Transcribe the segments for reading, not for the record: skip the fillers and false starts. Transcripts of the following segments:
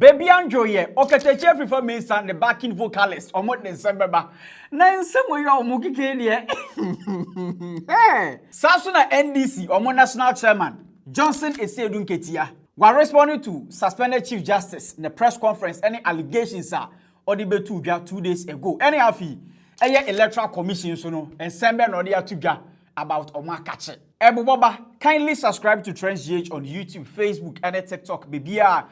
Baby Anjoye, Okatakyie Afrifa Mensah the backing vocalist, Omot December. Na nsemo yo omukike Sasuna NDC, Omo National Chairman, Johnson Asiedu Nketia, while responding to suspended Chief Justice in the press conference, any allegations are Odibetu 2 days ago. Any afi, Electoral Commission sono, and Sembe no dia tuga about Okatakyie. Boba, kindly subscribe to Trends GH on YouTube, Facebook, and TikTok. BBR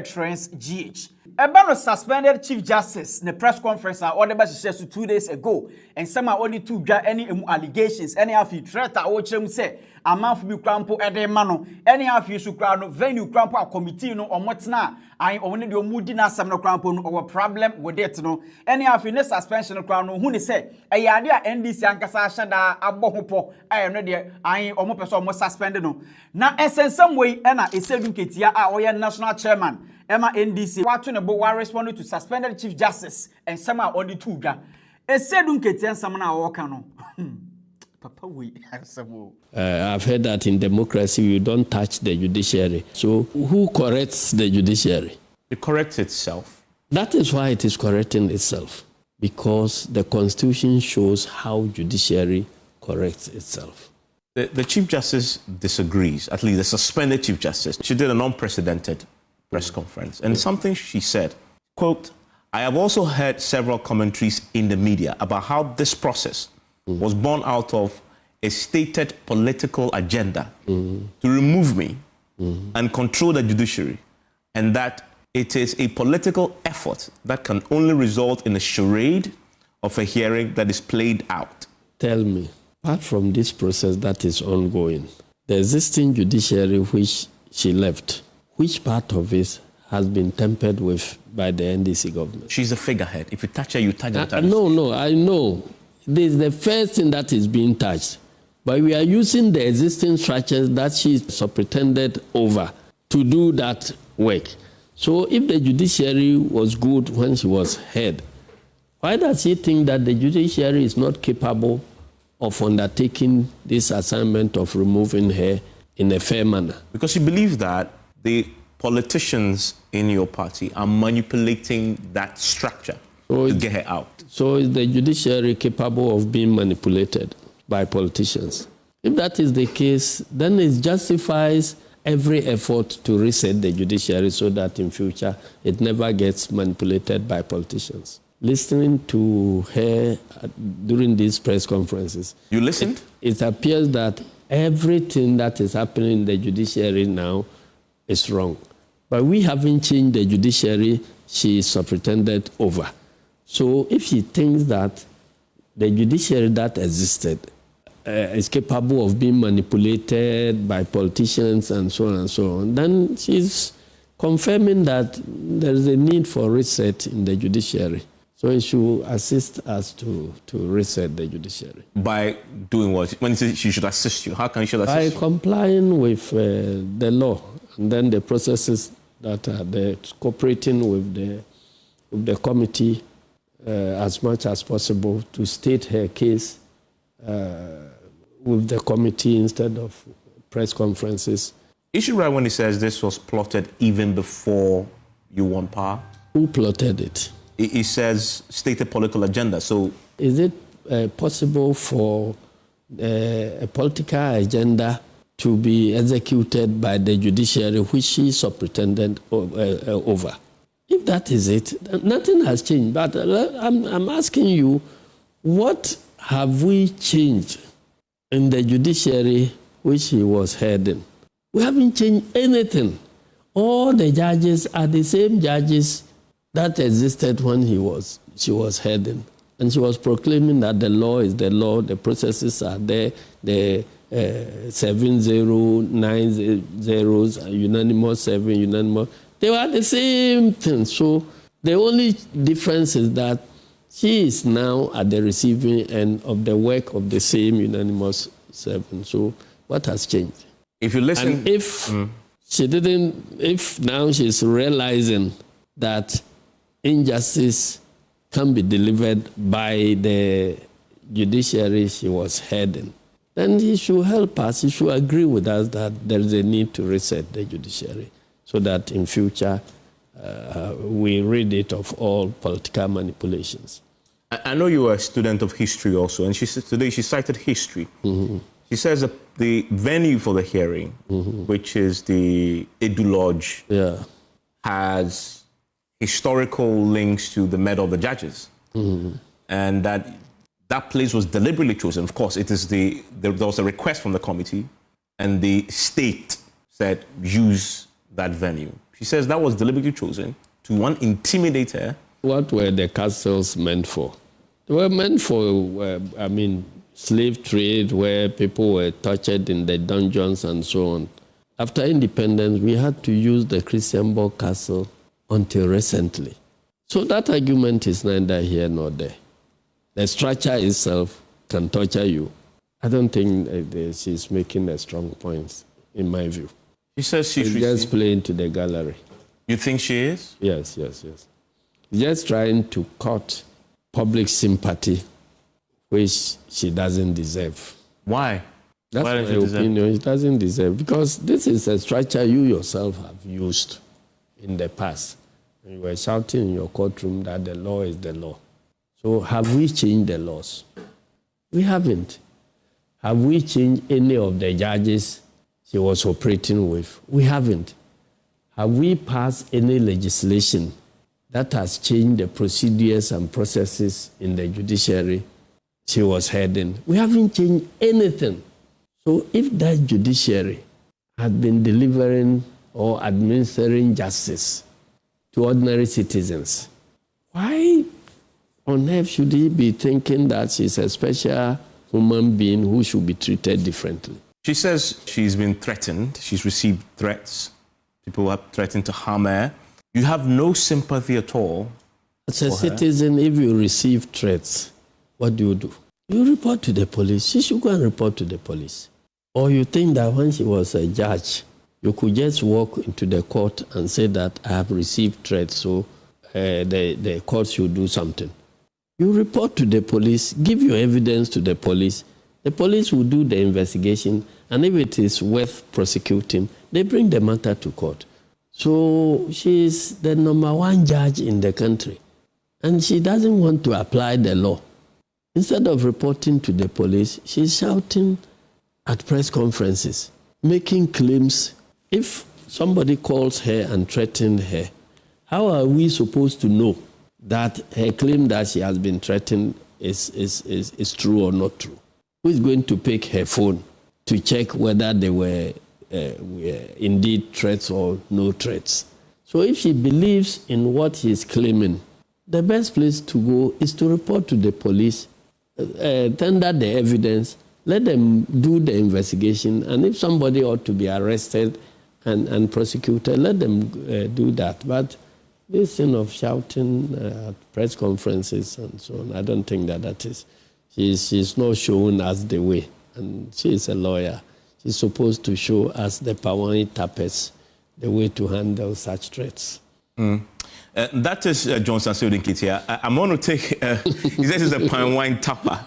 Trends GH. Ebano suspended Chief Justice in the press conference or she 2 days ago, and some are only two any allegations. Any of you threat or chem say a man for crampo mano. Any of you should crown venue crampo a committee no or what's now. I only do moody na some no crampo or problem with it no. Any of you suspension of crown who say a idea NDC ankasa shada abohopo I am ready. I almost person suspended no. Now essence some way Asiedu Nketia or national chairman. Emma NDC watching about one responding to suspended Chief Justice and some are only two ga. Asiedu Nketia some na walk no. Papa we I've heard that in democracy you don't touch the judiciary. So who corrects the judiciary? It corrects itself. That is why it is correcting itself. Because the Constitution shows how judiciary corrects itself. The Chief Justice disagrees, at least the suspended Chief Justice. She did an unprecedented press conference. And something she said, quote, I have also heard several commentaries in the media about how this process was born out of a stated political agenda to remove me and control the judiciary, and that it is a political effort that can only result in a charade of a hearing that is played out. Tell me, apart from this process that is ongoing, the existing judiciary which she left, which part of it has been tampered with by the NDC government? She's a figurehead. If you touch her, you touch her. No, I know. This is the first thing that is being touched. But we are using the existing structures that she superintended over to do that work. So if the judiciary was good when she was head, why does she think that the judiciary is not capable of undertaking this assignment of removing her in a fair manner? Because she believes that the politicians in your party are manipulating that structure to get her out. So is the judiciary capable of being manipulated by politicians? If that is the case, then it justifies every effort to reset the judiciary so that in future it never gets manipulated by politicians. Listening to her during these press conferences. You listened? It appears that everything that is happening in the judiciary now is wrong. But we haven't changed the judiciary she superintended over. So if she thinks that the judiciary that existed is capable of being manipulated by politicians and so on, then she's confirming that there is a need for reset in the judiciary. So it should assist us to reset the judiciary. By doing what? When you say she should assist you, how can she assist you? By complying with the law and then the processes that are there, cooperating with the committee as much as possible to state her case with the committee instead of press conferences. Is she right when he says this was plotted even before you won power? Who plotted it? He says stated political agenda. So is it possible for a political agenda to be executed by the judiciary which she superintended over? If that is it, nothing has changed. But I'm asking you, what have we changed in the judiciary which he was heading? We haven't changed anything. All the judges are the same judges that existed when she was heading. And she was proclaiming that the law is the law, the processes are there, the 7-0, 9-0, unanimous 7, unanimous. They were the same thing. So the only difference is that she is now at the receiving end of the work of the same unanimous 7. So what has changed? If you listen... And if now she's realizing that injustice can be delivered by the judiciary she was heading, then he should help us. He should agree with us that there is a need to reset the judiciary so that in future we rid it of all political manipulations. I know you are a student of history also, and today she cited history. Mm-hmm. She says that the venue for the hearing, which is the Edu Lodge, has historical links to the murder of the judges. And that place was deliberately chosen. Of course, there was a request from the committee, and the state said, use that venue. She says that was deliberately chosen to, one, intimidate her. What were the castles meant for? They were meant for, slave trade, where people were tortured in the dungeons and so on. After independence, we had to use the Christianborg Castle until recently. So that argument is neither here nor there. The structure itself can torture you. I don't think she's making a strong point, in my view. She says she's just playing to the gallery. You think she is? Yes. Just trying to court public sympathy, which she doesn't deserve. Why? That's my opinion. She doesn't deserve, because this is a structure you yourself have used in the past. You were shouting in your courtroom that the law is the law. So have we changed the laws? We haven't. Have we changed any of the judges she was operating with? We haven't. Have we passed any legislation that has changed the procedures and processes in the judiciary she was heading? We haven't changed anything. So if that judiciary had been delivering or administering justice to ordinary citizens, why on earth should he be thinking that she's a special human being who should be treated differently? She says she's been threatened. She's received threats. People have threatened to harm her. You have no sympathy at all. As a citizen, if you receive threats, what do? You report to the police. She should go and report to the police. Or you think that when she was a judge, you could just walk into the court and say that I have received threats, so the court should do something. You report to the police, give your evidence to the police. The police will do the investigation, and if it is worth prosecuting, they bring the matter to court. So she is the #1 judge in the country, and she doesn't want to apply the law. Instead of reporting to the police, she's shouting at press conferences, making claims. If somebody calls her and threatens her, how are we supposed to know that her claim that she has been threatened is true or not true? Who is going to pick her phone to check whether they were indeed threats or no threats? So if she believes in what he is claiming, the best place to go is to report to the police, tender the evidence, let them do the investigation, and if somebody ought to be arrested and prosecuted, let them do that. But this thing of shouting at press conferences and so on, I don't think that is. She's not showing us the way, and she is a lawyer. She's supposed to show us the Pawani tappers, the way to handle such threats. That is Asiedu Nketia. I'm going to take, he says he's a pine wine tapper.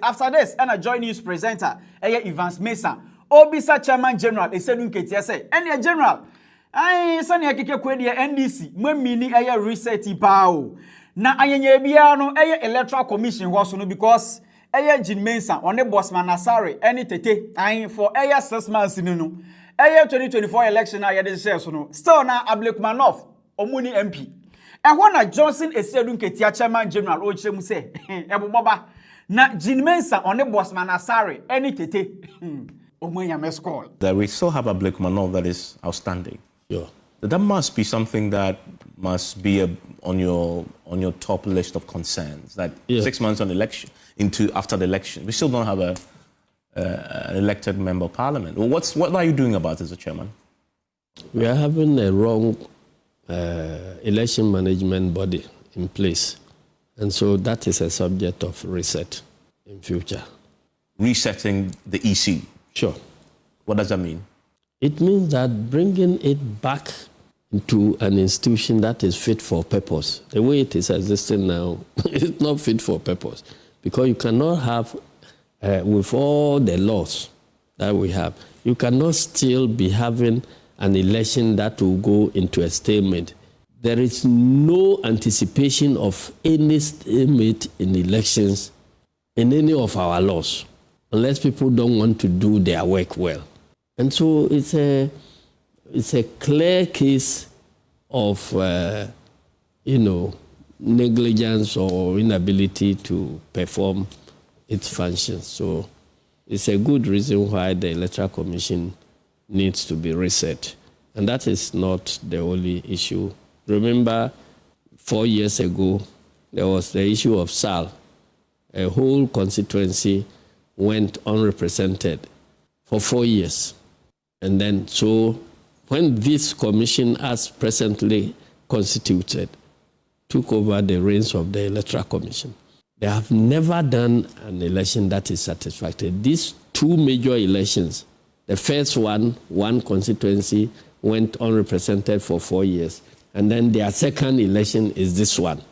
After this, and a joint news presenter, Evans Mensah, Obisa Chairman General, Asiedu Nketia say, and General, I sani akeke kwedi NDC, mwemini reset pao. Na ayenye biano Electoral Commission was no because Jin Mensah on the Bossman Nasari, any tete, for 6 months in no. 2024 election I had share so still na Ablekmanov, Omuni MP. And when Johnson Asiedu Nketia Chairman General Ochemu say, Ebu Baba, na Jin Mensah on the Bossman Nasari, any tete, Omunya mescall. That we still have Ablekmanov that is outstanding. Yeah. That must be something that must be on your top list of concerns. That 6 months on election after the election, we still don't have an elected member of parliament. Well, what are you doing about it as a chairman? We are having a wrong election management body in place, and so that is a subject of reset in future. Resetting the EC. Sure. What does that mean? It means that bringing it back into an institution that is fit for purpose. The way it is existing now, it's not fit for purpose. Because you cannot have, with all the laws that we have, you cannot still be having an election that will go into a stalemate there is no anticipation of any stalemate in elections in any of our laws, unless people don't want to do their work well. And so it's a clear case of, negligence or inability to perform its functions. So it's a good reason why the Electoral Commission needs to be reset. And that is not the only issue. Remember, 4 years ago, there was the issue of SAL. A whole constituency went unrepresented for 4 years. And then, so when this commission, as presently constituted, took over the reins of the Electoral Commission, they have never done an election that is satisfactory. These 2 major elections, the first one constituency went unrepresented for 4 years. And then their second election is this one.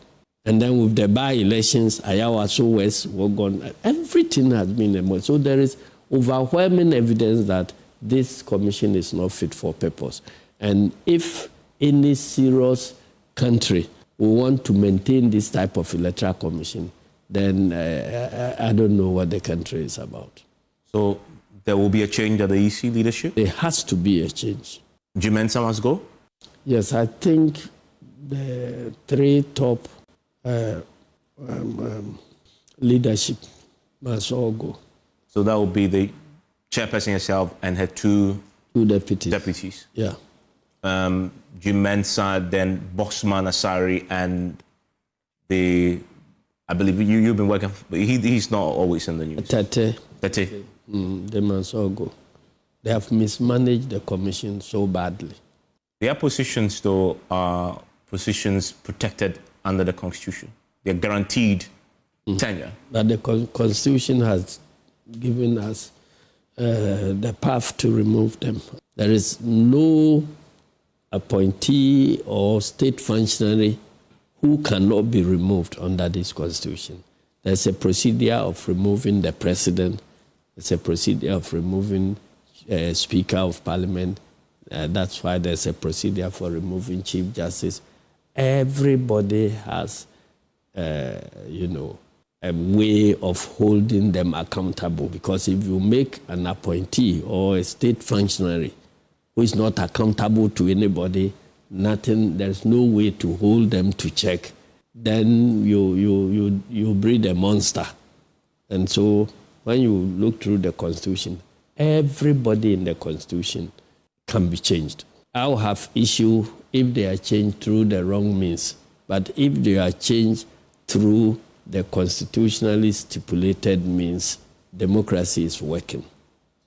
And then with the by-elections, Ayawaso West, Wogon, everything has been removed. So there is overwhelming evidence that this commission is not fit for purpose. And if any serious country will want to maintain this type of electoral commission, then I don't know what the country is about. So there will be a change at the EC leadership? There has to be a change. Mensah must go? Yes, I think the 3 top leadership must all go. So that will be the chairperson herself and her 2 deputies. Yeah. Mensah, then Boxman Asari, and I believe you've been working, he's not always in the news. Tete. They must all go. They have mismanaged the commission so badly. Their positions, though, are positions protected under the Constitution. They're guaranteed tenure. But the Constitution has given us the path to remove them. There is no appointee or state functionary who cannot be removed under this Constitution. There's a procedure of removing the president. There's a procedure of removing Speaker of Parliament. That's why there's a procedure for removing Chief Justice. Everybody has, a way of holding them accountable. Because if you make an appointee or a state functionary who is not accountable to anybody, there's no way to hold them to check, then you breed a monster. And so when you look through the Constitution, everybody in the Constitution can be changed. I'll have issue if they are changed through the wrong means. But if they are changed through the constitutionally stipulated means, democracy is working.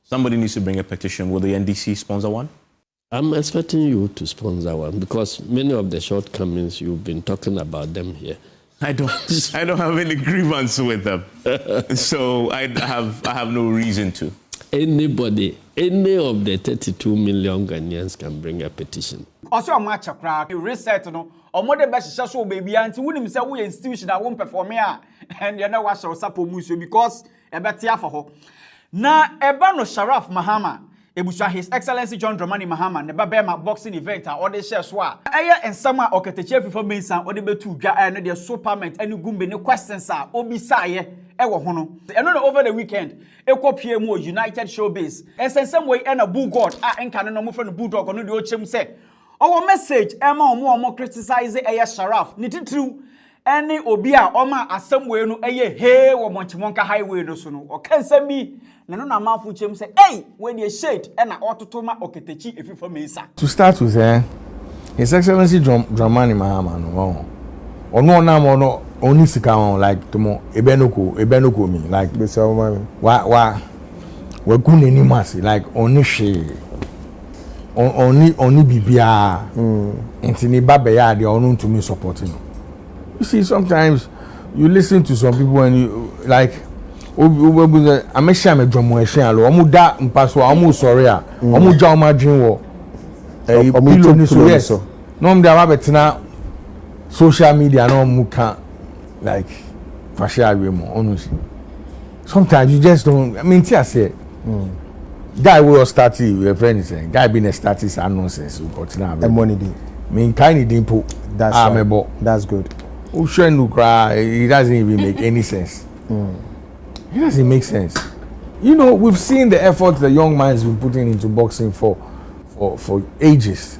Somebody needs to bring a petition. Will the NDC sponsor one? I'm expecting you to sponsor one because many of the shortcomings, you've been talking about them here. I don't have any grievance with them. So I have no reason to. Anybody, any of the 32 million Ghanaians can bring a petition. Also, I'm much a reset no. Or more the best so baby auntie wouldn't say we institution that won't perform here. And you know what shall support Musu because a better for her. Na Ebano Sharaf Mahama, Ebusha His Excellency John Dramani Mahama, the Babema boxing event or the share swa. Aya and summer Okatakyie Afrifa Mensah or the betu and the superment and Gumbe no questions are Obisaye. And over the weekend, Eko PMO United Showbiz. And send some way and a Bullgod and can no move from the Bulldog on the Ochem say. Our message, Emma more criticize Aya Sharaf. Niti true. Any Obia Oma as somewhere no aye hey or Monchimonka Highway no sono. Or can send me Nana Mafu Chem say, hey, when you shade and Autotoma Okatakyie Afrifa Mensah. To start with, His Excellency Dramani Mahama no. Or no only sika like tomo ebenoko me like the ceremony we kun any mass like only she only bibia intini baba ya dey onu to me supporting. You see, sometimes you listen to some people and you like I'm sure me drum we share lo omu da mpaso omu sorry a omu ja omu adwin wo omu ni so yes no me da betina social media no muka like sometimes you just don't. I mean, I say, guy will start your friend is saying, guy being a status and nonsense. But now, money day. mean kind of dimple. That's right. That's good. It doesn't even make any sense. It doesn't make sense. You know, we've seen the effort the young man has been putting into boxing for ages.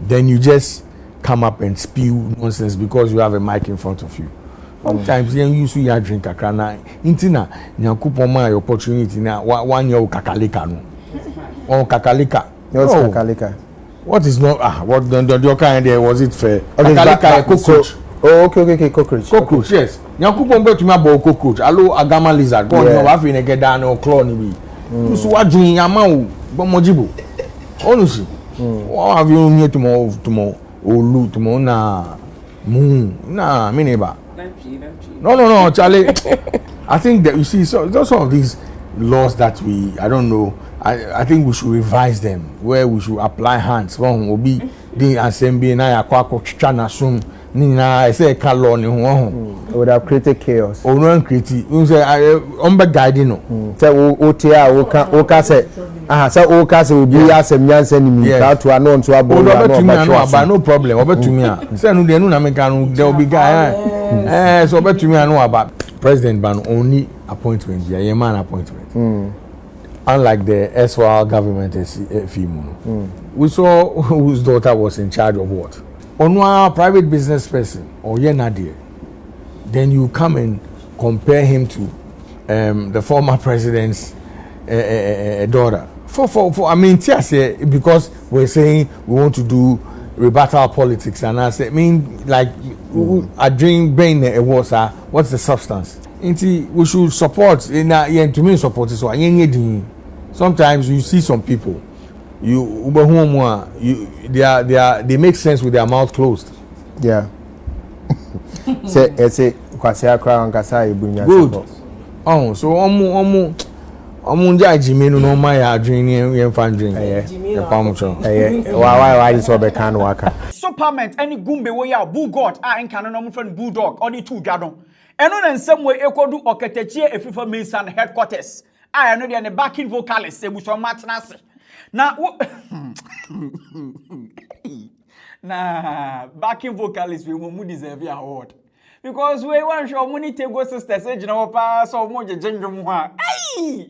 Then you just come up and spew nonsense because you have a mic in front of you. Sometimes you use your drink a crana. Intina, nyakupo my opportunity now. 1 year kakalika no. Or kakalika. What's kakalika? What is not what the kind there was it fair? Okay, kakalika cockroach. Oh, okay, cockroach. Cockroach, yes. Nyakupo mbe tumi abo cockroach. Allo agama lizard. Go no wa fi ne get down no claw ni bi. You so what doing yama o mojibo. Onusi. What have you here tomorrow? Olu tomorrow na me neighbor. No, Charlie. I think that you see those some of these laws that I don't know. I think we should revise them where we should apply hands. One will be the assembly na ya kwa chana sum. I say law ni it would have created chaos. Oh no, create. You say guiding no. Say otia oka say say oka say obi asem nyanse ni mi that to anon to abo no problem. Obe to me. Say no dey no na make no there will be guy. So obe to me no about president ban only appointment here. Your man appointment. Unlike the SWAL government we saw whose daughter was in charge of what. On a private business person or nadia, then you come and compare him to the former president's daughter. For I mean, because we're saying we want to do rebuttal politics, and I say, like a dream brain was what's the substance? We should support to me support is what sometimes you see some people. They make sense with their mouth closed. Yeah. Say kwasi crown kasa ibunya. Good. Oh, so omunja jimenu no my adwin yen fan drink. Why so be kan waka. Supplement any gumbe we ya Bullgod enka no mo friend bulldog or the two dwadon. Eno na nsem we ekodu Okatakyie Afrifa Mensah headquarters. I know they backing vocalist ebuso matnase. Now, backing vocalists we will deserve an award because we want show money to go sisters. You know, pass so much ginger more. Hey,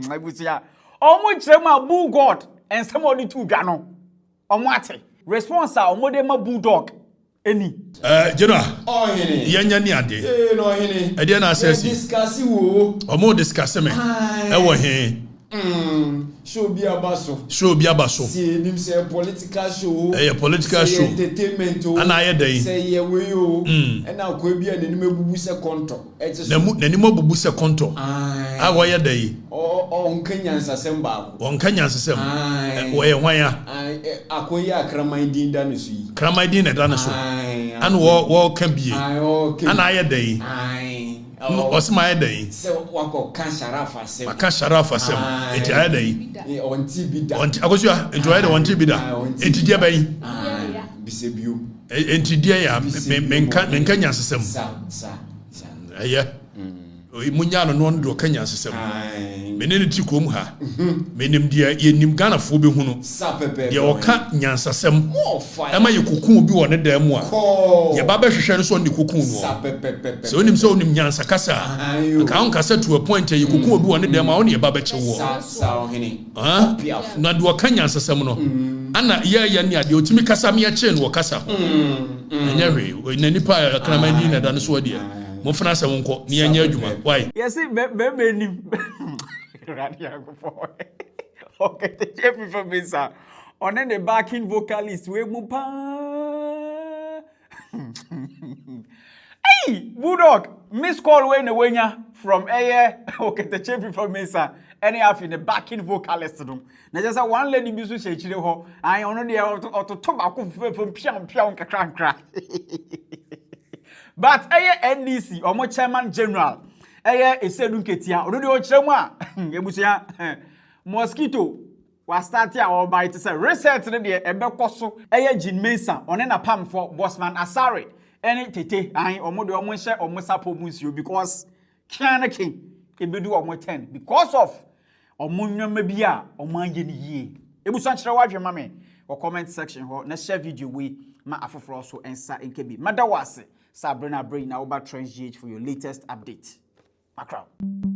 I would say, almost Bullgod and some of the two gano. Omwate response are modema bulldog. Any. General. Oh, Yanya Niade. No, Henny. I didn't say discuss you or more discuss me. Show be a basso. See, him say a political show. A political show. Entertainment. And I day. Say, yeah, we you. And now could be an enemy bubusa conto. It's a nemo bubusa conto. I wire day. On Kenyans assemble. On Kenyans assemble. Where Akoya Cramaidin Danisi. Cramaidin at Danaso. And war can be. And I a day. What's my day? So, what can Sharafa say? I can't Sharafa say. It's a day. On TV. I was enjoy the one TV. It's dear bay. Bisebu. And today, Menkanya system. Yeah. Munyano non do Kenya system. Menene tikum ha. Menim dia yenim Ghana fo be hunu. Ye oka nyansasem. Ema ye kuku bi woni da mu a. Ye baba hwehwe so ni kuku no. So onim so onim nyansa kasa. Ka on kasa to a point ye kuku bi woni da mu a woni ye baba chewo. Ah? Na do oka nyansasem no. Ana ye ni ade otimi kasa me ache no kasa ho. Enyewe na nipa Kramandi na da no so dia. Mofana se wonko ni anya adwuma why yes be nim radio go for Okatakyie Afrifa Mensah on the backing vocalist we mu pa hey bulldog miss call we na wenya from Okatakyie Afrifa Mensah any half in the backing vocalist no na just one lady bi so she chire ho I ono de to ba from pian kakra but NDC omo chairman general Asiedu Nketia ododi o chiremu a ebusia mosquito was start here or by to say research ne de ebekoso Mensah one na pam for Bossman Asare any tete an omo de omo hye omo sapo musio because kiana king ebedu omo 10 because of omo nwama bi a omo anye ne yie ebusa chire wadwe mame or comment section ho na share video we ma afoforo so ensa enkebi madawase Sabrina Brain na Trends GH for your latest update. Macron.